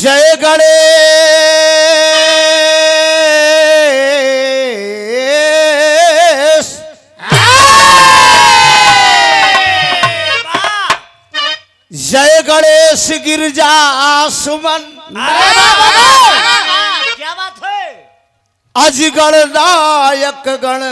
जय गणेश जय गणेश गिरजा सुमन क्या बात है। अजगण नायक गण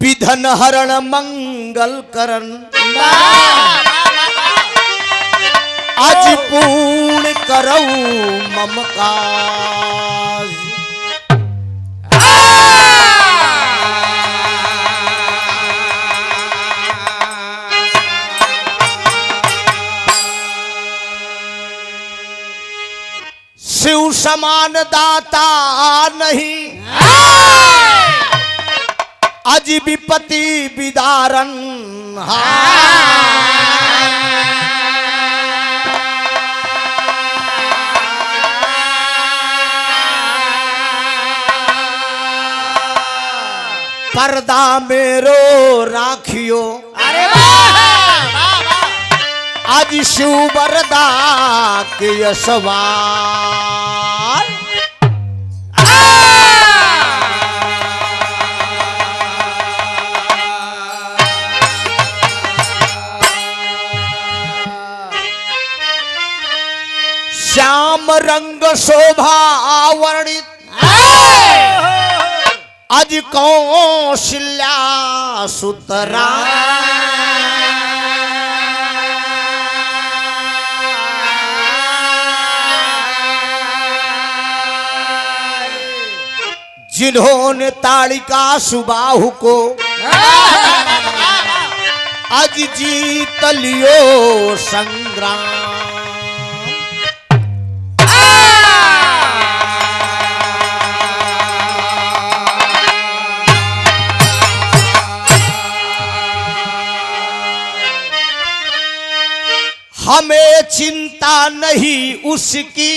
विधन हरण मंगल करण आज पूर्ण करऊ मम काज। शिव समान दाता नहीं अज विपति विदारन पर्दा मेरो राखियो अरे आज शिव बरदा के सवार। श्याम रंग शोभा वर्णित अज कौशल्या सुतरा जिन्होंने ताड़िका सुबाहु को अज जीत लियो संग्राम। हमें चिंता नहीं उसकी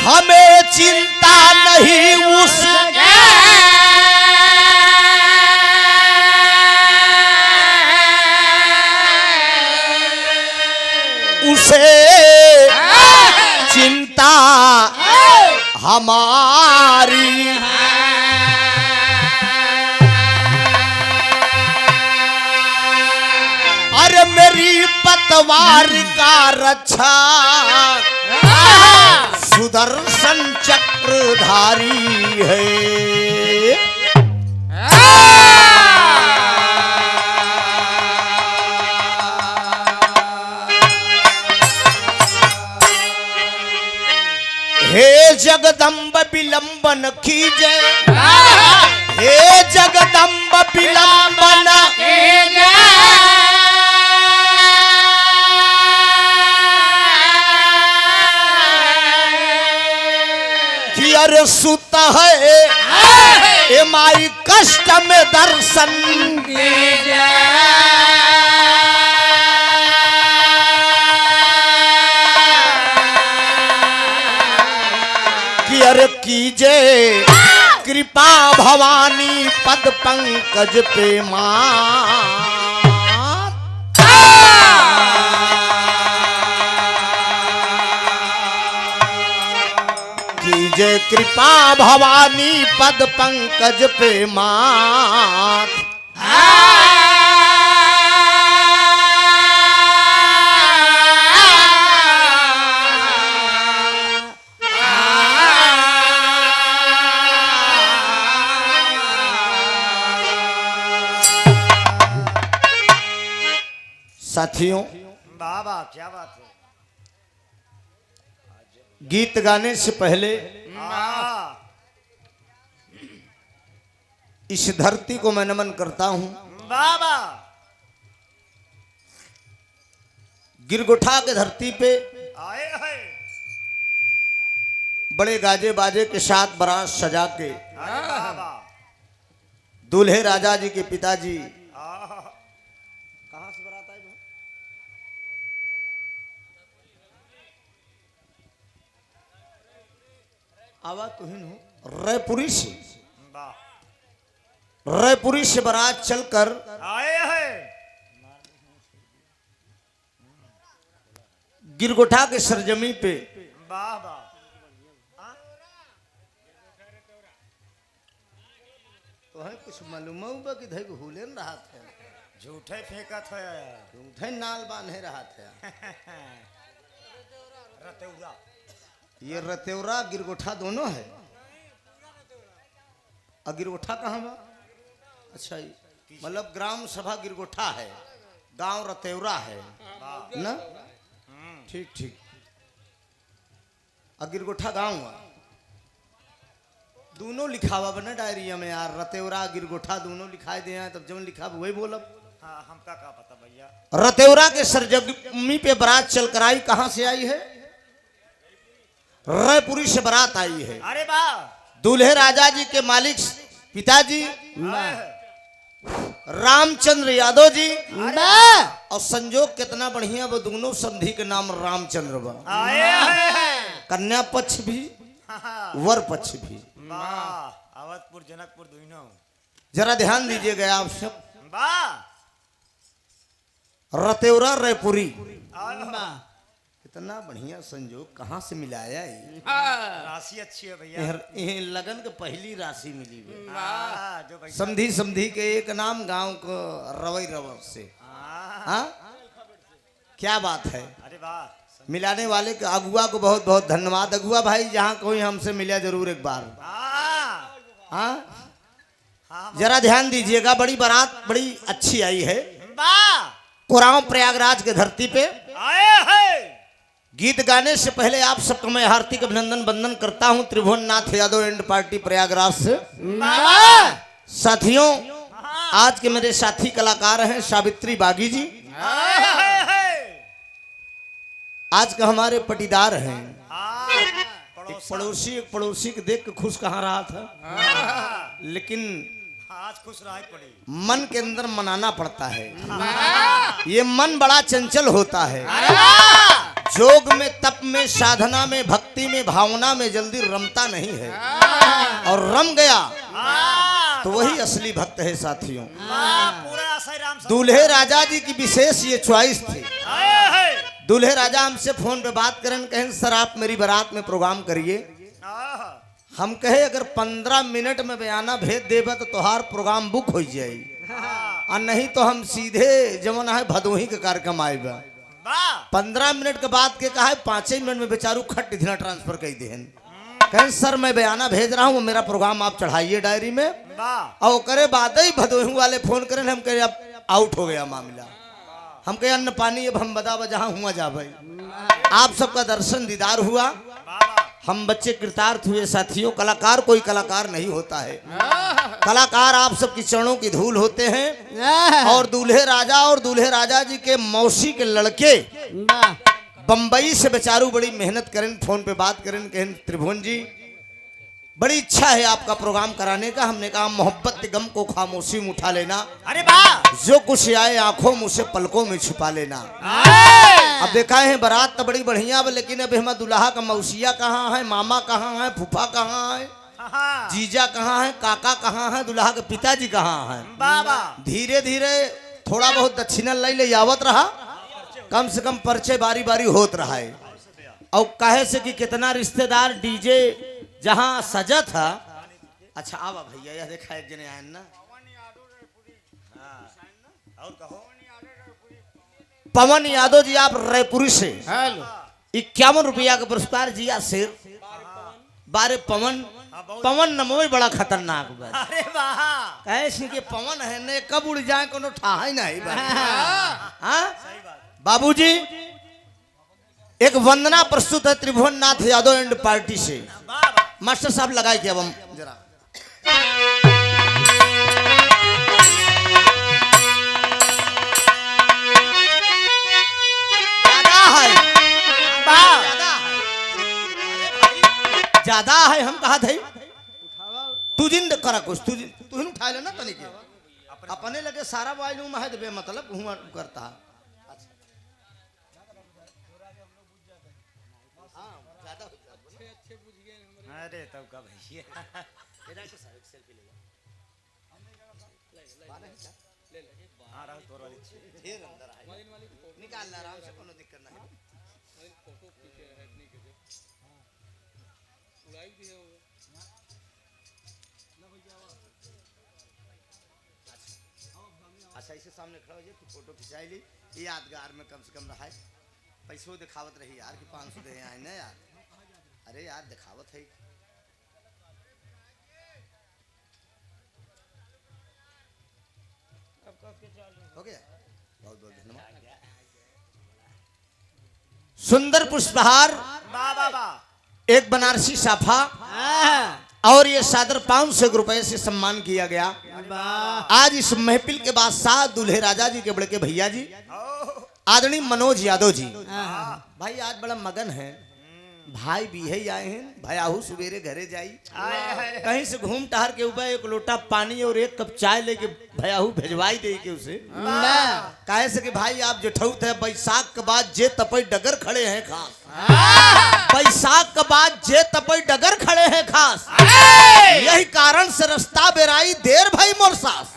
हमें चिंता नहीं उसकी उसे चिंता हमारी। अरे मेरी पतवार का रक्षा सुदर्शन चक्रधारी है। हे जगदम्ब विलंबन कीजे हे जगदम्ब विलंबन अरे सुत है ए माई कष्ट में दर्शन कि अरे कीजे कृपा भवानी पद पंकज पे मां। जय कृपा भवानी पद पंकज पे मात। साथियों बाबा क्या बात है। गीत गाने से पहले इस धरती को मैं नमन करता हूं। बाबा गिरगुठा के धरती पे आए हैं बड़े गाजे बाजे के साथ बारात सजा के बाबा दूल्हे राजा जी के पिताजी कहां से बारात आई? आवा तुहिन हो रयपुरी से वाह रयपुरी से बारात चलकर आए है गिरगोठा के सरजमी पे वाह वाह तो है कुछ मालूम होगा कि धई हुले न रहा था झूठे फेंकत है उठे नाल बांधे रहा था रतेउरा ये रतेवरा गिरगोठा दोनों है और गिरगोठा कहाँ बा अच्छा मतलब ग्राम सभा गिरगोठा है गांव रतेवरा है ना ठीक ठीक और गिरगोठा गांव है दोनों लिखा हुआ बना डायरिया में यार रतेवरा गिरगोठा दोनों लिखाई दे हैं तब जब लिखा वही बोलब हाँ हमका क्या पता भैया रतेवरा के सरजमी पे बारात चलकर आई कहां से आई है रयपुरी से बारात आई है अरे वाह दूल्हे राजा जी के मालिक पिताजी रामचंद्र यादव जी और संजोग कितना बढ़िया वो दोनों संधि के नाम रामचंद्र बा आए है कन्या पक्ष भी वर पक्ष भी वाह अवधपुर जनकपुर दोनों जरा ध्यान दीजिएगा आप सब वाह रतेवरा रयपुरी वाह कितना बढ़िया संजोग कहाँ से मिलाया ये राशि अच्छी है भैया ये लगन के पहली राशि मिली हुई। जो भैया समधी समधी के एक नाम गांव को रवई रवर से हाँ क्या बात है अरे वाह मिलाने वाले के अगुआ को बहुत बहुत धन्यवाद अगुआ भाई जहाँ कोई हमसे मिला जरूर एक बार हाँ जरा ध्यान दीजिएगा बड़ी बारात बड़ी अच्छी आई है कुराव प्रयागराज के धरती पे आए है गीत गाने से पहले आप सबको मैं हार्दिक अभिनंदन वंदन करता हूं त्रिभुवन नाथ यादव एंड पार्टी प्रयागराज से साथियों आज के मेरे साथी कलाकार हैं सावित्री बागी जी आज का हमारे पटीदार हैं एक पड़ोसी के देख के खुश कहाँ रहा था लेकिन आज खुश रहा पड़ी मन के अंदर मनाना पड़ता है ये मन बड़ा चंचल होता है जोग में तप में साधना में भक्ति में भावना में जल्दी रमता नहीं है और रम गया तो वही असली भक्त है साथियों पूरा सही राम दूल्हे राजा जी की विशेष ये चॉइस थी दूल्हे राजा हमसे फोन पे बात करें कहें सर आप मेरी बारात में प्रोग्राम करिए हम कहे अगर 15 मिनट में बयाना भेज देबा तो तोहार प्रोग्राम बुक हो जाये और नहीं तो हम सीधे जमन है भदोही के कार्यक्रम आएगा 15 मिनट के बाद के कहा 5 मिनट में बेचारू खट इतना ट्रांसफर कर दे कहें सर मैं बयाना भेज रहा हूँ मेरा प्रोग्राम आप चढ़ाइए डायरी में और करे बाद ही भदोही वाले फोन करें हम कहे अब आउट हो गया मामला हम कहे अन्न पानी अब हम बता जहाँ हुआ जा भाई आप सबका दर्शन दीदार हुआ हम बच्चे कृतार्थ हुए साथियों कलाकार कोई कलाकार नहीं होता है कलाकार आप सबकी चरणों की धूल होते हैं और दूल्हे राजा जी के मौसी के लड़के बंबई से बेचारू बड़ी मेहनत करें फोन पे बात करें कहें त्रिभुवन जी बड़ी इच्छा है आपका प्रोग्राम कराने का हमने कहा मोहब्बत के गम को खामोशी में उठा लेना अरे वाह जो कुछ आए आंखों में उसे पलकों में छुपा लेना अब देखा है बारात तो बड़ी बढ़िया लेकिन अभी हमारा दुल्हा का मौसिया कहाँ है मामा कहाँ है फूफा कहाँ है जीजा कहाँ है काका कहाँ है दुल्हा के पिताजी कहाँ है धीरे धीरे थोड़ा बहुत दक्षिणा ले आवत रहा कम से कम परिचय बारी बारी होत रहा है और कहे से कि कितना रिश्तेदार डीजे जहाँ सजा था अच्छा आवा भैया यह देखा एक जने आए ना और कहो पवन यादव जी आप रायपुरी से 51 रुपया का पुरस्कार जिया शेर बारे पवन नमो बड़ा खतरनाक बा अरे वाह कैसे के पवन है ने कब उड़ जाए कोनो ठा ही नहीं हाँ बाबूजी एक वंदना प्रस्तुत है त्रिभुवन नाथ यादव एंड पार्टी से मास्टर साहब लगाए क्या हम जरा ज्यादा है हम कहा थे तू जिन करा कुछ तू उठा ले ना तनिक अपने लगे सारा वायलू में है तो मतलब हुआ करता अरे तब का भैया हाँ रहो तोर वाली ढेर अंदर आए निकाल ला आराम से, कोनो दिक्कत नहीं। अच्छा इसे सामने खड़ा हो जाए कि फोटो खिंचाई ली, ये यादगार में कम से कम रहा है। पैसों दिखावत रही यार कि 500 दे आए ना यार, अरे यार दिखावत है। हो गया, बहुत बहुत धन्यवाद। सुंदर पुष्पहार, वाह वाह वाह, एक बनारसी साफा और ये सादर 500 रुपए से सम्मान किया गया। आज इस महफिल के बादशाह दूल्हे राजा जी के बड़के भैया जी आदरणीय मनोज यादव जी, भाई आज बड़ा मगन है, भाई भी है आए हैं, भयाहू सुबेरे घरे जाई, कहीं से घूम टहर के ऊपर एक लोटा पानी और एक कप चाय लेके भयाहू भेजवाई दे के उसे। काहे से कि भाई आप जेठौत है, बैसाख के बाद जे तपई डगर खड़े हैं खास, बैसाख के बाद जे तपई डगर खड़े हैं खास, यही कारण से रास्ता बेराई देर भाई मोर सास।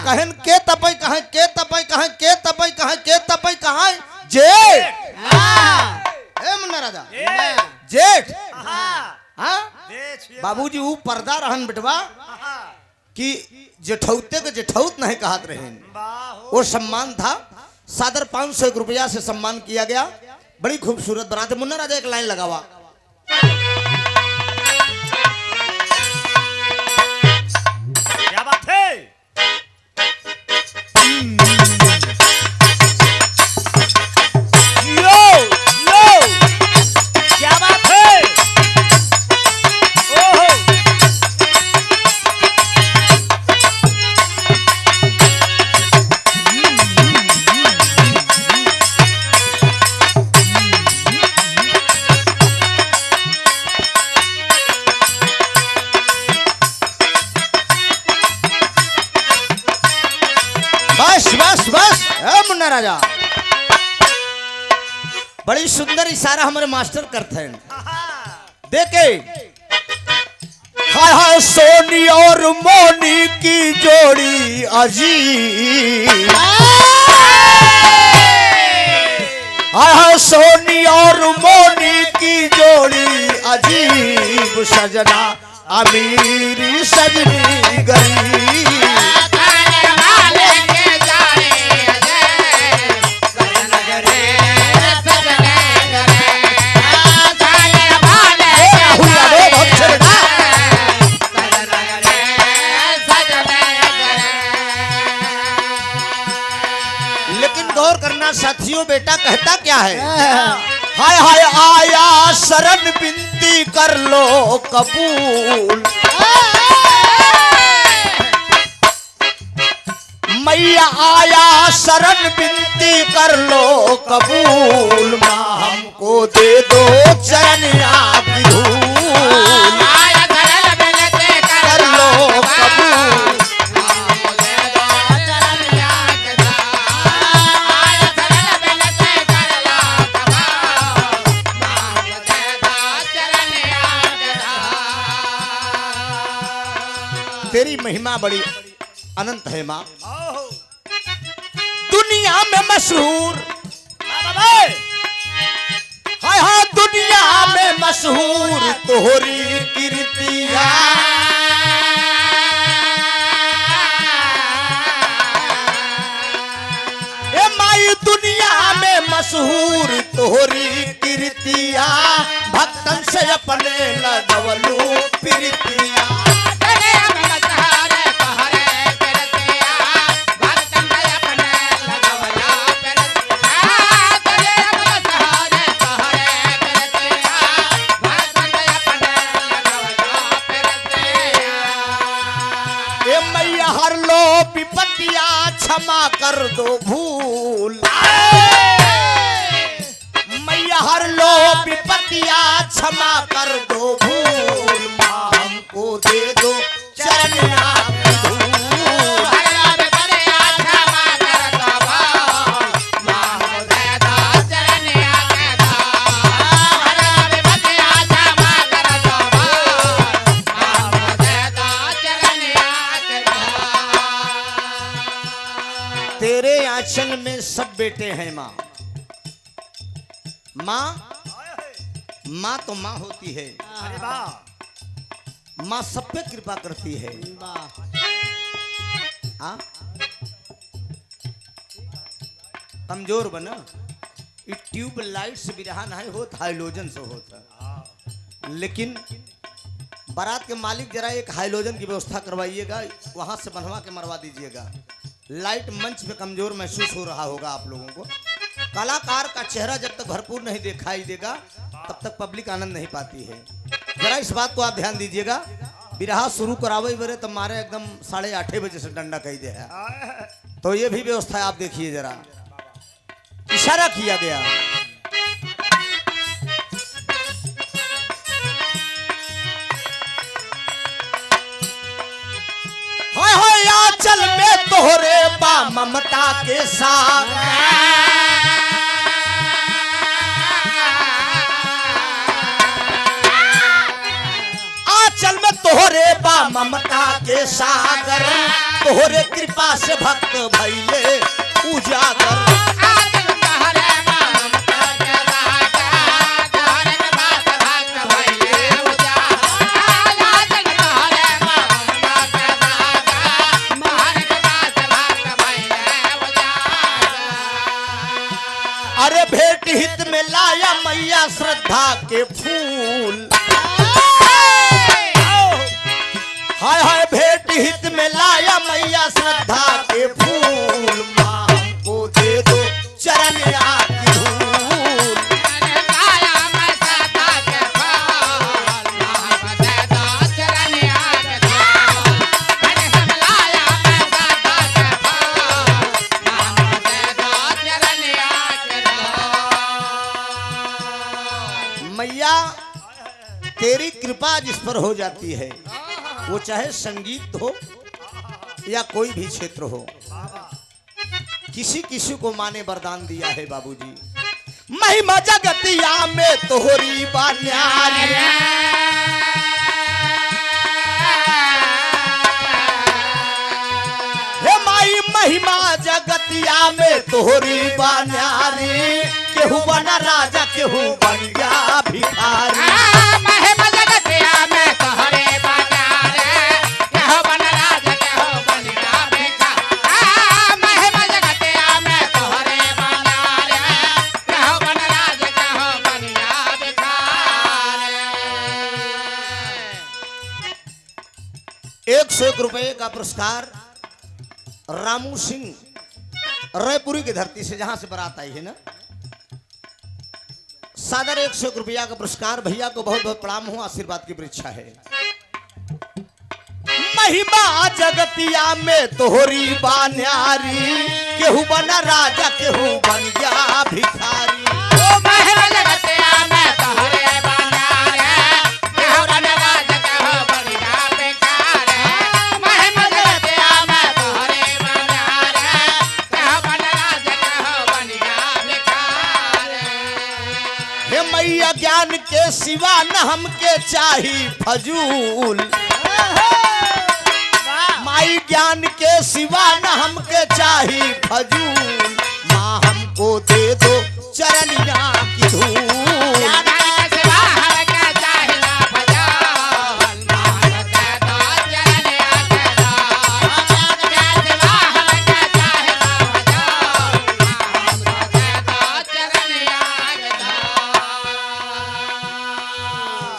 कहन के तपई कहां, के तपई कहां, के तपई कहां, के तपई कहां, जे मुन्ना राजा जेठ। हाँ बाबूजी वो पर्दा रहन बेटवा कि जेठौते के जेठौत नहीं कहत रहे, वो सम्मान था। सादर 500 रुपया से सम्मान किया गया, बड़ी खूबसूरत बनाते। मुन्ना राजा एक लाइन लगावा। क्या बात है, क्या बात है, ओहो बस बस बस मुन्ना राजा, बड़ी सुंदर इशारा हमारे मास्टर करते हैं। देखे हाय हाय सोनी और मोनी की जोड़ी अजीब, हाय हाय सोनी और मोनी की जोड़ी अजीब, सजना अमीरी सजनी गरीब। साथियों बेटा कहता क्या है, हाय हाय आया शरण विनती कर लो कबूल, मैया आया शरण विनती कर लो कबूल, माँ हमको दे दो चरण आपकी धूल, कर लो कबूल। तेरी महिमा बड़ी अनंत है माँ, दुनिया में मशहूर, हाय हाय दुनिया में मशहूर तोहरी कीर्तिया, ए माई दुनिया में मशहूर तोहरी कीर्तिया, भक्तन से अपने लगवलू प्रीतिया। हर लो विपत्तियां क्षमा कर दो भूल, मैया हर लो विपत्तियां क्षमा कर दो भूल, माँ हमको दे दो चरण आपकी धूल। में सब बेटे हैं माँ। माँ माँ तो माँ होती है, अरे वाह माँ सब पे कृपा करती है। हाँ कमजोर बना, ये ट्यूब लाइट से बिरहा नहीं होता, हाइलोजन से होता। लेकिन बारात के मालिक जरा एक हाइलोजन की व्यवस्था करवाइएगा, वहां से बनवा के मरवा दीजिएगा। लाइट मंच पे कमजोर महसूस हो रहा होगा आप लोगों को। कलाकार का चेहरा जब तक भरपूर नहीं दिखाई देगा तब तक पब्लिक आनंद नहीं पाती है। जरा इस बात को आप ध्यान दीजिएगा। बिरहा शुरू करावे बरे तब मारे एकदम 8:30 बजे से डंडा कही दे है, तो ये भी व्यवस्था आप देखिए। जरा इशारा किया गया। हाय हाय आंचल में तोहरे बा ममता के साथ, आंचल में तोहरे बा ममता के सागर, तोहरे कृपा से भक्त भइले उजागर। अरे भेंट हित में लाया मैया श्रद्धा के फूल, हाय हाय भेंट हित में लाया मैया श्रद्धा के फूल। माँ हमको दे दो चरण आकी धूल। मैया तेरी कृपा जिस पर हो जाती है, वो चाहे संगीत हो या कोई भी क्षेत्र हो, किसी किसी को माँ ने वरदान दिया है बाबूजी। महिमा जगतिया में तोहरी बान्यारी, हे माई महिमा जगतिया में तोहरी बान्यारी। केहू बना राजा केहू बन गया भिखारी। ₹101 का पुरस्कार रामू सिंह रायपुरी की धरती से, जहां से बारात आई है ना, सादर ₹101 का पुरस्कार। भैया को बहुत बहुत प्रणाम हो, आशीर्वाद की परीक्षा है। महिमा जगतिया में तोहरी बान्यारी, केहू बना राजा केहू बन गया भिखारी। मैया ज्ञान के सिवा न हमके चाही फजूल, माई ज्ञान के सिवा न हमके चाही फजूल। माँ हमको दे दो चरनिया की धूल।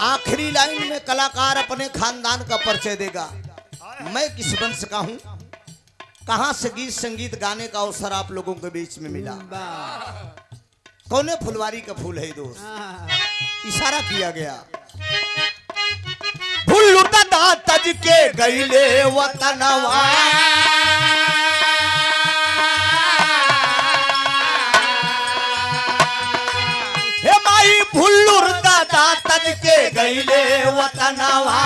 आखिरी लाइन में कलाकार अपने खानदान का परिचय देगा। मैं किस वंश का हूँ, कहां से गीत संगीत गाने का अवसर आप लोगों के बीच में मिला, कौने फुलवारी का फूल है दोस्त। इशारा किया गया। भुल्लू दादा तज के गईले वतनवा, हे माई भुल्लू दादा तज के गईले वतनवा।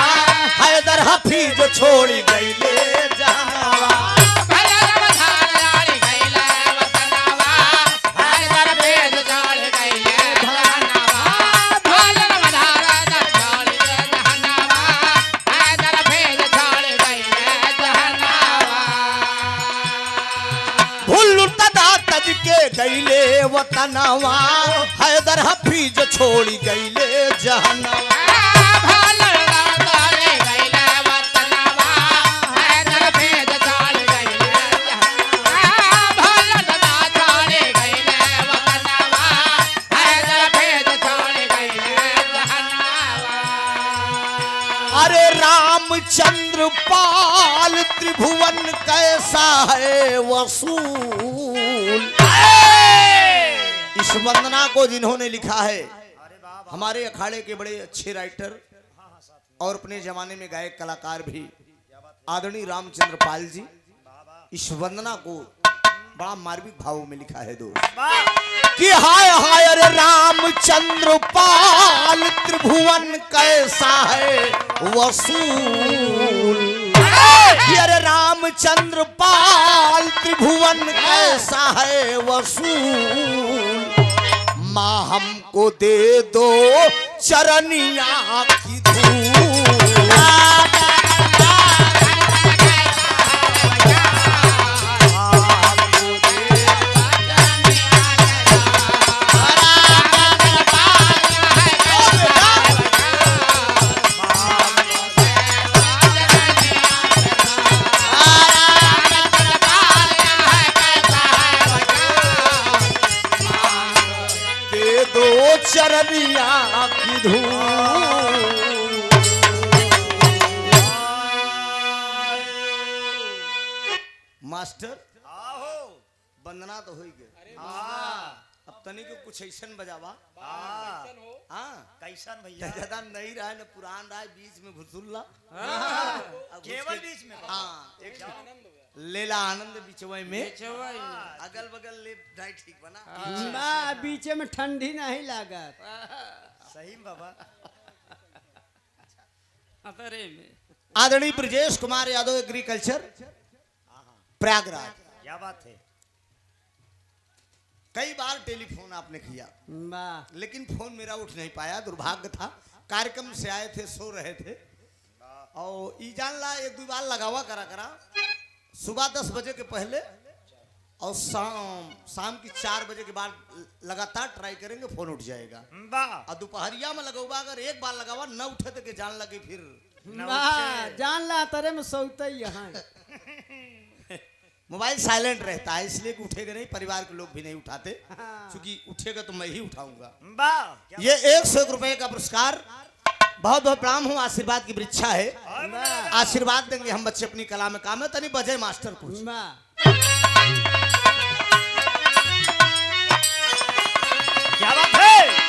हैदर हफीज छोड़ी गईले जानवा। भुल्लू दादा तज गईले वतनवा, हैदर हफीज छोड़ गईले जहनवा। अरे रामचंद्र पाल त्रिभुवन कैसा है वसूल। इस वंदना को जिन्होंने लिखा है हमारे अखाड़े के बड़े अच्छे राइटर और अपने जमाने में गायक कलाकार भी आदरणीय रामचंद्र पाल जी। इस वंदना को बड़ा मार्मिक भावों में लिखा है दोस्त कि हाय हाय अरे रामचंद्र पाल त्रिभुवन कैसा है वसूल। अरे रामचंद्र पाल त्रिभुवन कैसा है वसूल। माँ हमको दे दो चरनिया की धूल। चरनिया की धूल। मास्टर वंदना तो हो गए, अब तनी को कुछ ऐसन बजावा। कैसन भैया? ज्यादा नहीं रहा न पुरान रहा, बीच में घुसुल्ला केवल बीच में। हाँ लेला आनंद बिचवई में अगल बगल ले ढाई ठीक बना बीच में ठंडी नहीं लागत। सही बाबा। आदरणीय ब्रजेश कुमार यादव एग्रीकल्चर प्रयागराज। क्या बात है? कई बार टेलीफोन आपने किया लेकिन फोन मेरा उठ नहीं पाया, दुर्भाग्य था। कार्यक्रम से आए थे, सो रहे थे और ई जान ला एक दो बार लगावा करा सुबह 10 बजे के पहले और शाम की 4 बजे के बाद लगातार ट्राई करेंगे, फोन उठ जाएगा। और दोपहरिया में लगोगा, अगर एक बार लगावा न उठे तो के जान लगे फिर जान ला तरे में सोते यहाँ मोबाइल साइलेंट रहता है, इसलिए कि उठेगा नहीं, परिवार के लोग भी नहीं उठाते, क्योंकि उठेगा तो मैं ही उठाऊंगा। ये 101 रुपए का पुरस्कार बहुत बहुत प्रणाम हूँ, आशीर्वाद की वृक्षा है, आशीर्वाद देंगे हम बच्चे अपनी कला में काम है। तनी बजे मास्टर कुछ क्या बात है?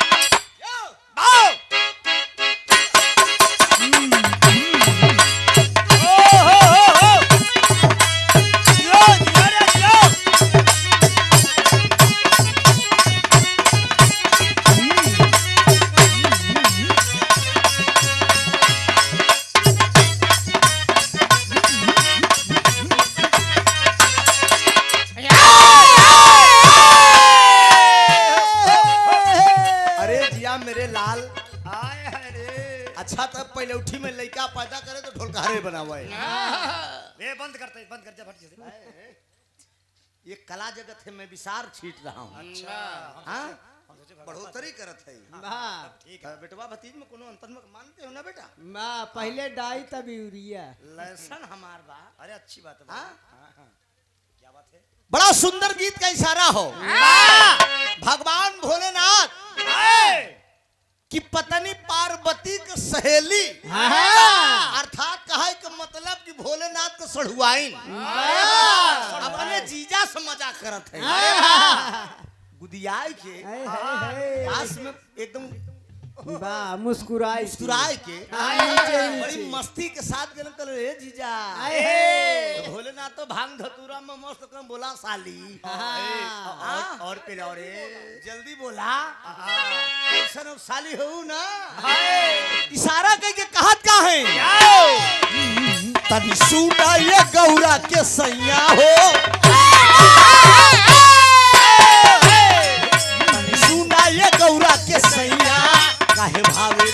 मेरे लाल अच्छा तब पहले उठी में लड़का पैदा करे तो ढोलकारे बनावा है। बंद कर जा फट से। ये कला जगत है, मैं विसार छीट रहा हूँ। अच्छा बढ़ोतरी करत है। ठीक है बेटवा भतीज में कोनो अंतर में मानते हो ना बेटा? पहले डाई तब यूरिया लहसुन हमार बा। अरे अच्छी बात है। क्या बात है? बड़ा सुंदर गीत का इशारा हो भगवान भोलेनाथ कि पत्नी पार्वती की सहेली अर्थात कहा कि मतलब कि भोलेनाथ के सढ़ुआइन अपने जीजा से मजाक करत है। गुदियाई के पास में एकदम मुस्कुराए के बड़ी मस्ती के साथ कल रे जीजा भोलेनाथ तो भांग धतूरा में मस्त कम बोला साली और पे जल्दी बोला कैसन साली हो ना इशारा करके कहत का है तनी सुना ये गौरा के सैया हो तनी सुना ये गौरा के सैया काहे भावे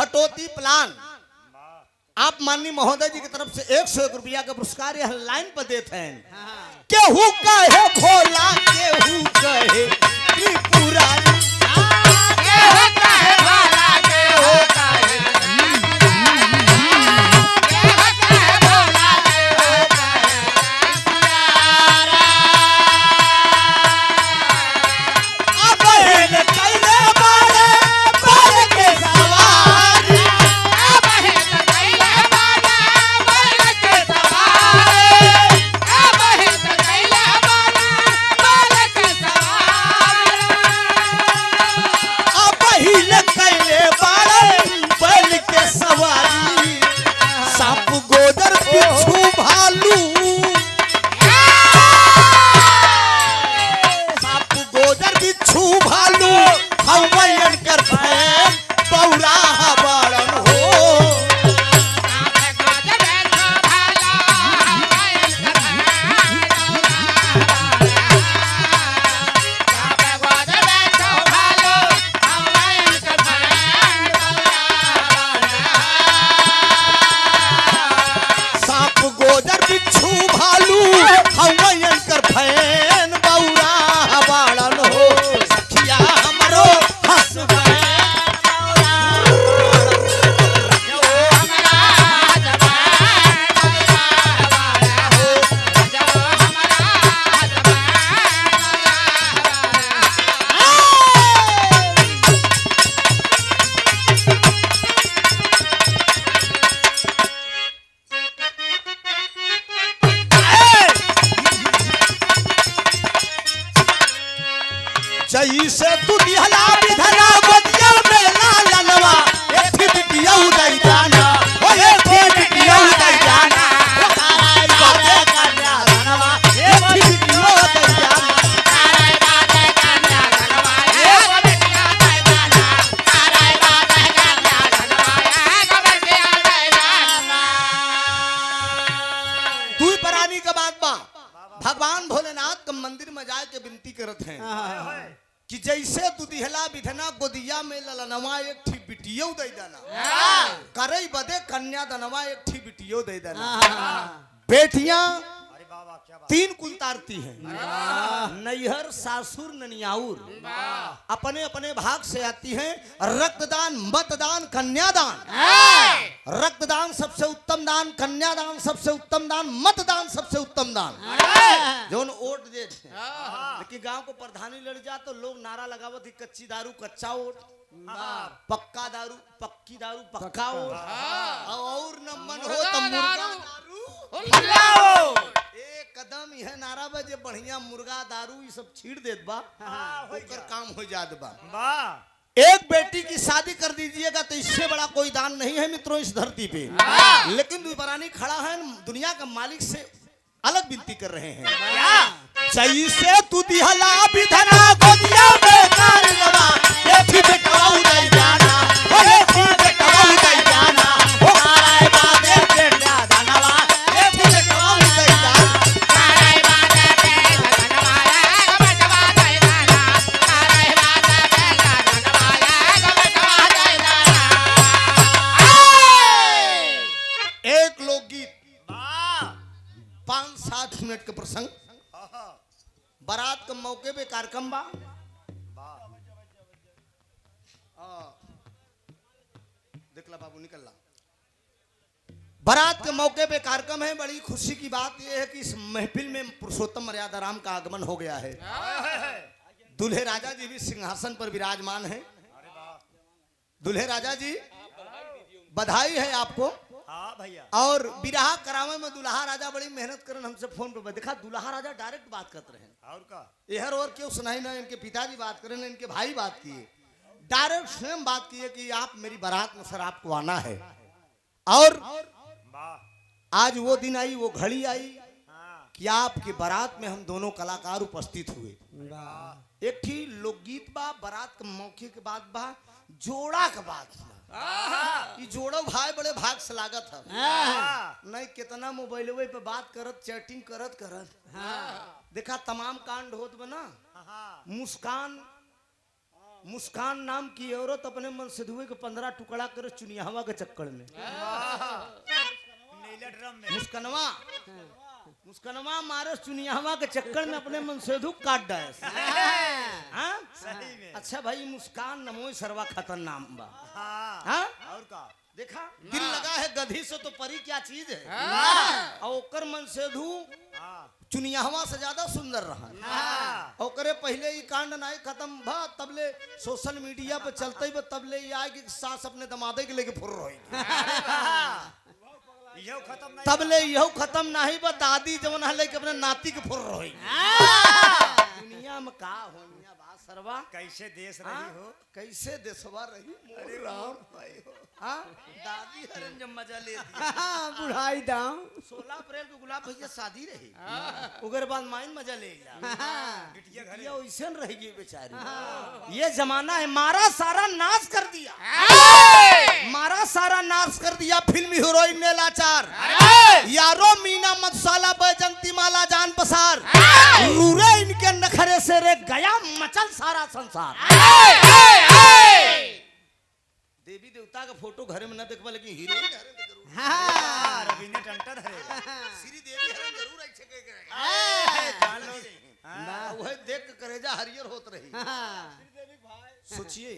हटोती प्लान आप माननीय महोदय जी की तरफ से 101 रुपया का पुरस्कार यह लाइन पर देते हैं। हाँ। केहू कहे भोला केहू कहे त्रिपुरारी जैसे तू दिहला विधना बदिया में लालनवा एक बिटिया उदय जाना ओ एक बिटिया उदय जाना ओ ताराई बाते कन्या धनवा एक बिटिया उदय जाना ताराई बाते कन्या धनवा एक बिटिया उदय जाना ताराई बाते कन्या धनवा एक बिटिया उदय जाना। तू परानी का बात बा भगवान भोलेनाथ के मंदिर में जाके विनती करत हैं कि जैसे तू दिहला विधना गोदिया में ललनवा एक ठी बिटियो दे देना करई बदे कन्या दनवा एक ठी बिटियो दे देना। बेटियां अरे बाबा क्या बात। 3 कुल तारती हैं नैहर सासुर ननियाउर अपने अपने भाग से आती हैं। रक्तदान मतदान कन्यादान रक्तदान सबसे उत्तम दान कन्यादान सबसे उत्तम दान मतदान सबसे उत्तम दान जोन वोट दे लेकिन गांव को प्रधानी लड़ जा तो लोग नारा लगावत ही कच्ची दारू कच्चा वोट पक्का दारू पक्की दारू पक्का वोट और न मन हो तो मुर्गा दारू एक कदम यह नारा बा जे बढ़िया मुर्गा दारू ये सब छीड़ देत बा ओकर काम हो जात बा। एक बेटी की शादी कर दीजिएगा तो इससे बड़ा कोई दान नहीं है मित्रों इस धरती पे। लेकिन दुबरानी खड़ा है दुनिया का मालिक से अलग विनती कर रहे हैं। जैसे तू दिहला विधना गोदिया में कारवा एक ही बेटवा उदय जाना ओ एक ही बेटवा उदय जाना ओ हाय बादे बेटा धनवा एक ही बेटवा उदय जाना हाय बादे बेटा धनवा एक बेटवा उदय जाना हाय बादे बेटा धनवा एक बेटवा उदय जाना। एक लोकगीत 5-7 मिनट का प्रसंग बारात के मौके पे कार्यक्रम बा देखला बाबू निकल ला। बारात के मौके पे कार्यक्रम है। बड़ी खुशी की बात यह है कि इस महफिल में पुरुषोत्तम मर्यादा राम का आगमन हो गया है। दूल्हे राजा जी भी सिंहासन पर विराजमान हैं। दूल्हे राजा जी बधाई है आपको। हाँ भैया। और बिरहा करावे में दुल्हा राजा बड़ी मेहनत करन हमसे फोन पे देखा दुल्हा राजा डायरेक्ट बात करते रहे और का यहर और क्यों सुनाई ना इनके पिताजी बात करें ना इनके भाई बात किए डायरेक्ट स्वयं बात किए कि आप मेरी बारात में सर आपको आना है। और आज वो दिन आई वो घड़ी आई कि आपकी बारात में हम दोनों कलाकार उपस्थित हुए। एक थी लोकगीत बा बारात के मौके के बाद बा जोड़ा के बाद जोड़ो भाई बड़े भाग से लागत है नहीं कितना मोबाइल पे बात करत चैटिंग करत करत देखा तमाम कांड होत बना मुस्कान मुस्कान नाम की औरत अपने मन से धुए के 15 टुकड़ा करे चुनियावा के चक्कर में। नीले ड्रम में मुस्कनवा मुस्कनवा मारे चुनियावा के चक्कर में अपने मन से धु काट डाले। हाँ? सही में। अच्छा भाई मुस्कान नमो सर्वा खतन नाम बा। हाँ हाँ? और का देखा दिल लगा है गधी से तो परी क्या चीज है। और ओकर मन से धु हाँ चुनियावा से ज्यादा सुंदर रहा। हाँ ओकरे पहले ही कांड नहीं खत्म भा तबले सोशल मीडिया पे चलते ही तबले ही आए कि सास अपने दमादे के लेके फुर रही यो खत्म नहीं तबले यहो खत्म नहीं बा दादी जवन है लेके अपने नाती के फुर रही दुनिया में का हो बा सरवा कैसे देश हाँ? रही हो कैसे देशवा रही मोर राम भाई हो हाँ? दादी हरन जब मजा ले दी बुढ़ाई दाम 16 अप्रैल को गुलाब भैया शादी रही उगर बाद माइन मजा ले बिटिया घर ये वैसे रहेगी बेचारी ये जमाना है मारा सारा नाश कर दिया मारा सारा नाश कर दिया फिल्मी हीरोइन ने लाचार यारो मीना मधुशाला बैजंती माला जान पसार रूरे इनके नखरे से रे गया मचल सारा संसार देवी देवता का फोटो घरे में न देखबा लेकिन हीरोइन घरे में जरूर हाँ, रवीना टंटा धरे श्री देवी हरन जरूर ऐसे के जान लो वह देख के करेजा हरियर होत रही सोचिए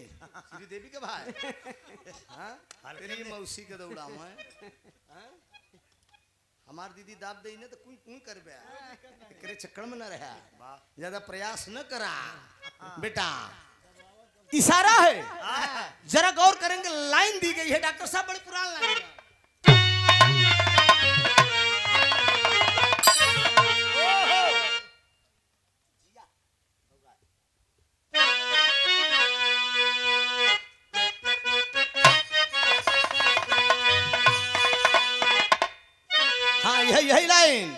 श्री देवी के भाई हाँ? तेरी मौसी के दौड़ा मैं हमार दीदी दाब दे ने तो कोई कोई करबे एकरे चक्कर में न रहा ज्यादा प्रयास न करा बेटा इशारा है जरा गौर करेंगे लाइन दी गई है डॉक्टर साहब बड़ी पुरानी लाइन है। हाँ यही लाइन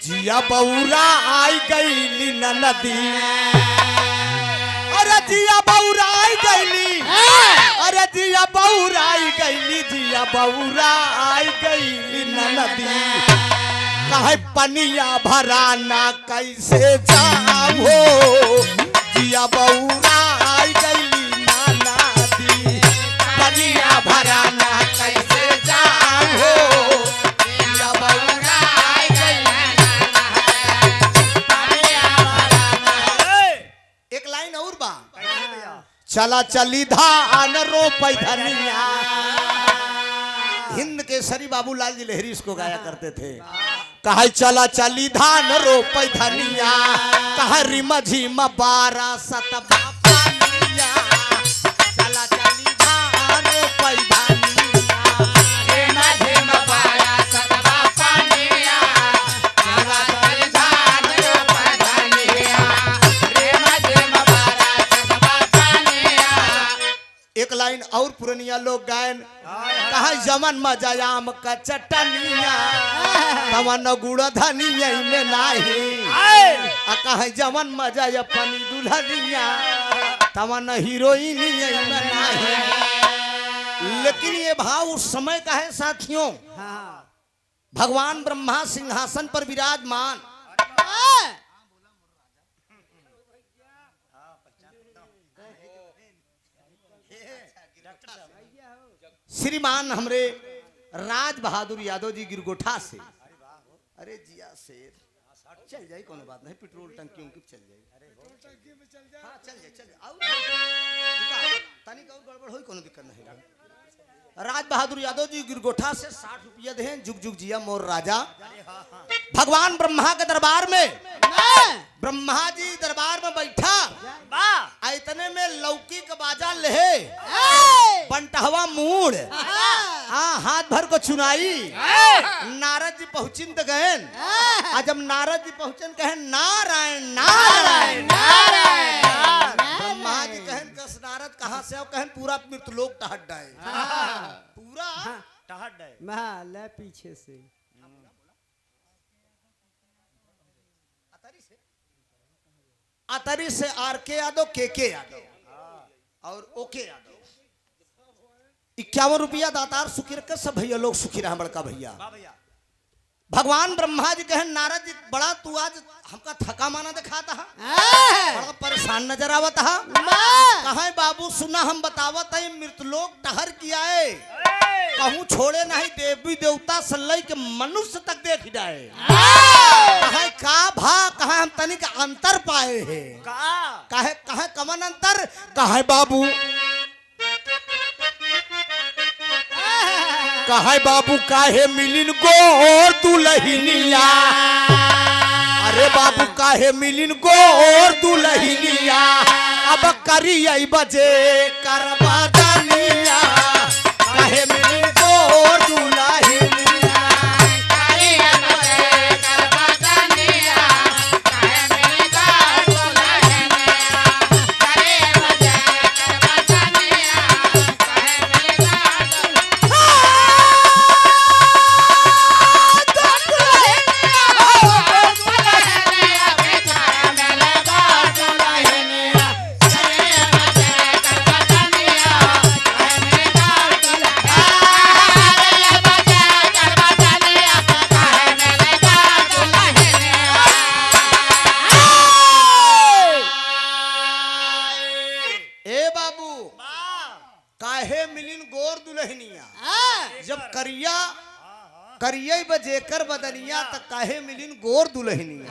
जिया बौरा आई गईली न नदी अरे जिया बौरा आई गईली अरे जिया बौरा आई गईली जिया बौरा आई गईली न नदी कहे पनिया भराना कैसे जाओ जिया बौरा आई गईली ना नदी पनिया भराना कैसे जाओ जिया बौरा आई गईली एक लाइन और बा चला चली धान रोपई धनिया हिंद केसरी बाबूलाल जी लहरी इसको गाया करते थे कहा चला चली धान रोपई धनिया कहा रिम झिम 12 सतबा पानिया चला चली धान रोपई धनिया रिम झिम 12 सतबा पानिया चला चली धान रोपई धनिया रिम झिम 12 सतबा पानिया एक लाइन और पुरनिया लोग गायन कहा जमन मजायाम का चटनिया तमन गुड़ धनिया में नाही आ कहा जमन मजा अपनी दुल्हनिया तमन हीरोइन में नाही लेकिन ये भाव उस समय का है साथियों भगवान ब्रह्मा सिंहासन पर विराजमान श्रीमान हमरे राज बहादुर यादव जी गिरगोठा से अरे जिया शेर चल जाए कोनो बात नहीं पेट्रोल टंकी उनकी चल जाए हाँ चल जाए आओ तनिक और गड़बड़ होई कोनो दिक्कत नहीं राज बहादुर यादव जी गिरगोठा से 60 रुपया दे जुग जुग जिया मोर राजा भगवान ब्रह्मा के दरबार में ब्रह्मा जी दरबार में बैठा इतने में लौकी का बाजा लहे पंटहवा मूड हाँ हाथ भर को चुनाई नारद जी पहुंचिन तो गहन आज जब नारद जी पहुंचन कहन नारायण नारायण नारायण ब्रह्मा जी कहन कस नारद कहाँ से आओ कहन पूरा मृतलोक टहट डाए पूरा टहट गए महल पीछे से अतरी से आर के यादव के यादव और ओके यादव 51 रुपया दातार सुखी रख सब भैया लोग सुखी रहा बड़का भैया वाह भैया भगवान ब्रह्मा जी कहे नारद जी बड़ा तू आज हमका थका माना दिखाता है, बड़ा परेशान नजर आवत है। कहे बाबू सुना हम बतावत है मृतलोक टहर किया है, कहूँ छोड़े नहीं देवी देवता सल्लई के मनुष्य तक देख जाए। कहे का भा कहे हम तनिक अंतर पाए है, कहे कहे कमन अंतर, कहे बाबू कहे बाबू काहे मिलिन गोर दुलहिनिया, अरे बाबू काहे मिलिन गोर दुलहिनिया, अब करिए बजे करबा दानिया, काहे मिलिन गोर दुलहिनिया, करिए बजे करबा दानिया, काहे मिलिन गोर दुलहिनिया, करिए बजे करबा दानिया, काहे मिलिन काहे मिलिन गोर दुलहनिया, जब करिया करिए बजेकर बदनिया तक काहे मिलिन गोर दुलहनिया।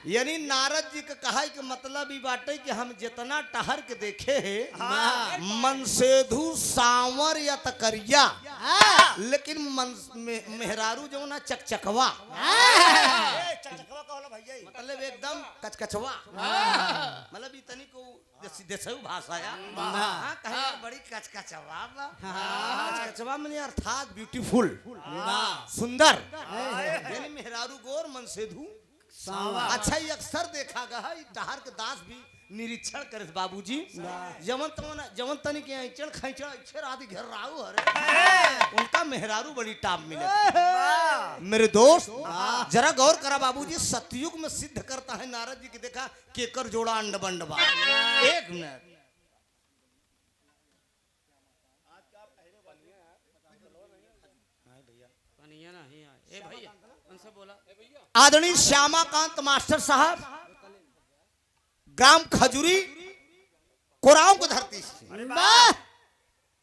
यानी नारद जी का कहा कि मतलब ई बाटे कि हम जितना टहर के देखे है मनसेधु सांवर या तकरिया, लेकिन मेहरारू जो ना चकचकवा, मतलब एकदम कचकचवा, मतलब इतनी को देसऊ भाषा या कहे बड़ी कचकचवा, कचकचवा माने अर्थात ब्यूटीफुल, सुंदर, यानी मेहरारू गोर मनसेधु। अच्छा ये अक्सर देखा गया है टहर के दास भी निरीक्षण करे बाबूजी, जवन तनी के ऐचड़ खैचड़ अच्छे रात घेर राहु हरे, उनका मेहरारू बड़ी टाप मिले। मेरे दोस्त जरा गौर करा बाबूजी, सतयुग में सिद्ध करता है नारद जी की देखा केकर जोड़ा अंड बंड बा। एक मिनट आदरणीय श्यामाकांत मास्टर साहब ग्राम खजूरी कोराव को धरती से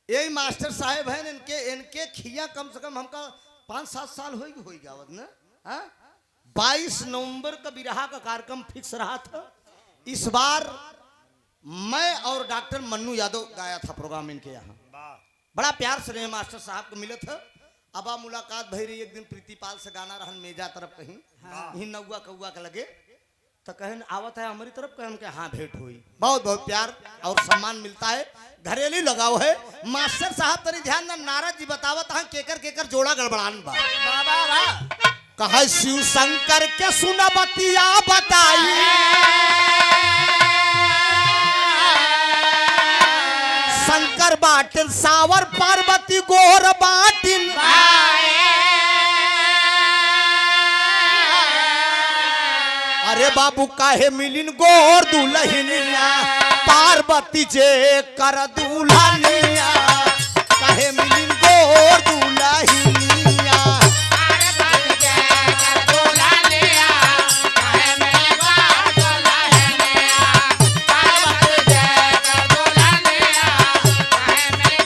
यही मास्टर साहब हैं, इनके खिया कम से कम हमका 5-7 साल होगी गावत ना। 22 नवंबर का बिरहा का कार्यक्रम फिक्स रहा था। इस बार मैं और डॉक्टर मन्नू यादव गाया था प्रोग्राम इनके यहाँ, बड़ा प्यार से मास्टर साहब को मिले थे। अब मुलाकात भई रही एक दिन प्रीतिपाल से गाना रहन मेजा तरफ कहीं यही नौआ कौआ के लगे तो कहन आवत है हमारी तरफ, कहन के हाँ भेंट हुई, बहुत बहुत प्यार और सम्मान मिलता है, घरेलू लगाव है। मास्टर साहब तरी ध्यान ना, नारद जी बतावत हैं केकर केकर जोड़ा गड़बड़ान बा। कहे शिव शंकर के सुना बतिया बताई, शंकर बाटिल सावर पार्वती गोर बाटिल, अरे बाबू काहे मिलिन गोर दुलहिनिया, पार्वती जे कर दुल्हनिया, काहे मिलिन गोर दुलहिनिया, पार्वती जे कर दुल्हनिया, काहे मिलिन गोर दुलहिनिया, पार्वती जे कर दुल्हनिया, काहे मिलिन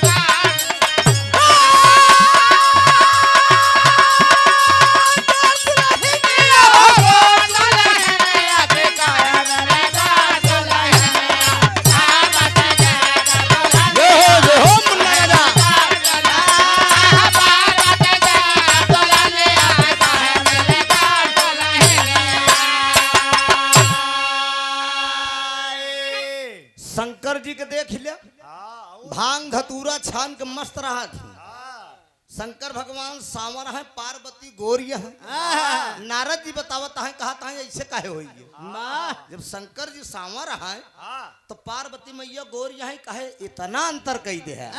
शंकर जी के देख लिया भांग धतूरा छान के मस्त रहा थी। शंकर भगवान सांवर है, पार्वती गोरिया है। नारद जी बतावत है कहता है ऐसे काहे होई, जब शंकर जी सांवर है तो पार्वती मैया गोरिया है, कहे इतना अंतर कही दे है।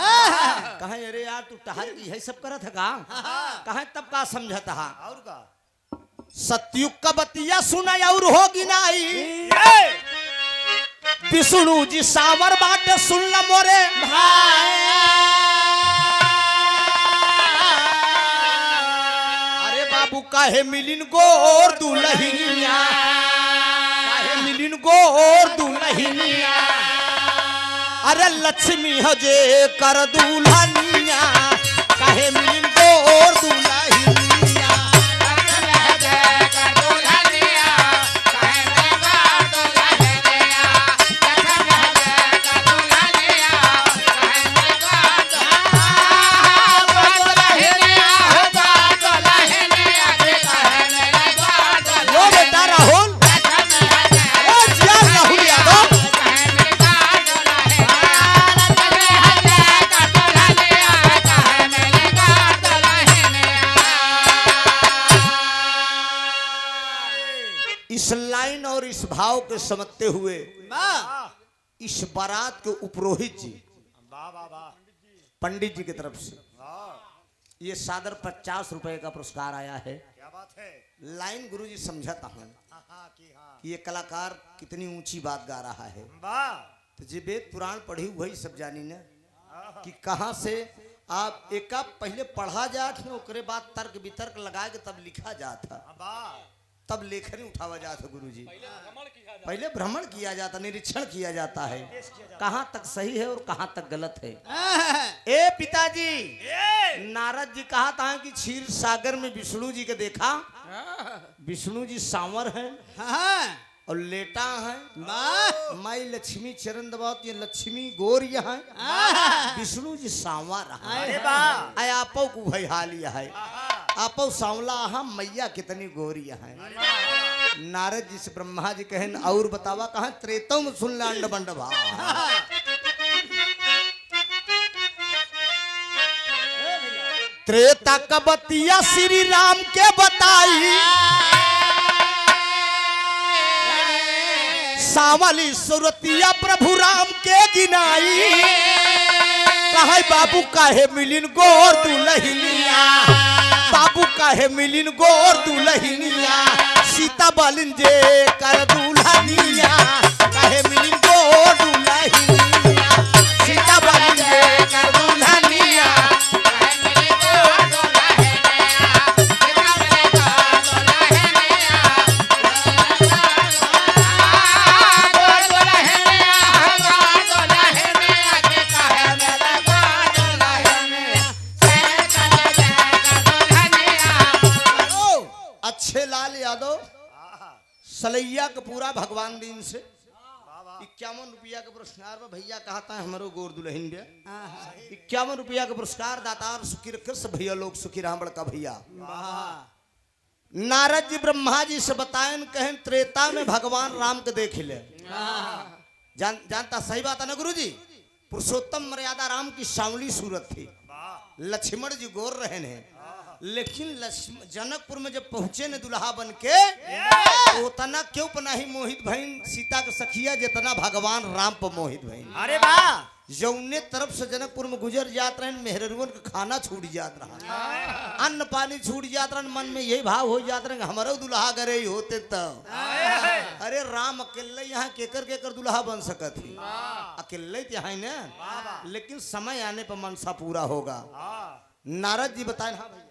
कहे अरे यार तू टहर की है सब करत है का, कहे तब का समझता है और का सतयुग का बतिया सुना और होगी नहीं, विष्णु जी सावर बाटे सुन ल मोरे भाई, अरे बाबू काहे मिलिन गोर दुल्हनिया, काहे मिलिन गोर दुल्हनिया, अरे लक्ष्मी हजे कर दुल्हनिया, काहे मिलिन गोर दुल्हनिया। इस लाइन और इस भाव के समझते हुए इस बारात के उपरोहित जी वाह वाह वाह पंडित जी की तरफ से वाह, ये सादर 50 रुपए का पुरस्कार आया है। क्या बात है। लाइन गुरुजी समझाता हूँ हाँ कि ये कलाकार कितनी ऊंची बात गा रहा है। वाह तो जी वेद पुराण पढ़ी वही सब जानी ना कि कहाँ से आप एक पहले पढ़ा जात ओकरे बाद तर्क वितर्क लगा के तब लिखा जाता, वाह, तब लेखनी उठावा जाता गुरुजी। पहले भ्रमण किया जाता, निरीक्षण किया जाता है कहाँ तक सही है और कहाँ तक गलत है। ए पिताजी, नारद जी कहा था कि क्षीर सागर में विष्णु जी के देखा, विष्णु जी सांवर हैं और लेटा है, माई लक्ष्मी चरण दबाओ, ये लक्ष्मी गोरिया है, विष्णु जी सांवर अरे वाह, है, आपो को भाई हालिया है, आपो सांवला हा, मैया कितनी गोरिया है। नारद जी से ब्रह्मा जी कहन और बतावा कहा त्रेतों में सुन लांड बंड भा। त्रेता का बतिया श्री राम के बताई, सावली सुरतिया प्रभु राम के गिनाई, कहे बाबू काहे मिलिन गोर दुल्हनिया, बाबू काहे मिलिन गोर दुल्हनिया, सीता बालिन जे कर दुल्हनिया, काहे मिलिन गोर दुल्हनिया, सीता बालिन जे कर दुल्हनिया। अच्छे लाल यादव सलैया का पूरा भगवान दिन से 51 रुपया का पुरस्कार में भैया कहता है हमारो गोर दुल्हन बे 51 रुपया का पुरस्कार दातार सुखी रखे सब भैया लोग सुखी रहा बड़का भैया। नारद जी ब्रह्मा जी से बताएं कहें त्रेता में भगवान राम के देख ले, जानता सही बात है ना गुरु जी। पुरुषोत्तम मर्यादा राम की सांवली सूरत थी, लक्ष्मण जी गोर रहे हैं, लेकिन जनकपुर में जब पहुंचे ने दुल्हा बन के तो उतना क्यों पनाही मोहित भईन सीता के सखिया जितना भगवान राम पर मोहित भईन। अरे वाह, जौने तरफ से जनकपुर में गुजर जात रहे मेहरुवन का खाना छूट जात रहा, अन्न पानी छूट जात रहा, मन में यही भाव हो जात रहे हमारो दुल्हा करे ही होते तब। अरे राम अकेले यहाँ केकर केकर दुल्हा बन सकत ही, अकेले यहाँ ना, लेकिन समय आने पर मनसा पूरा होगा। नारद जी बताए हाँ भैया।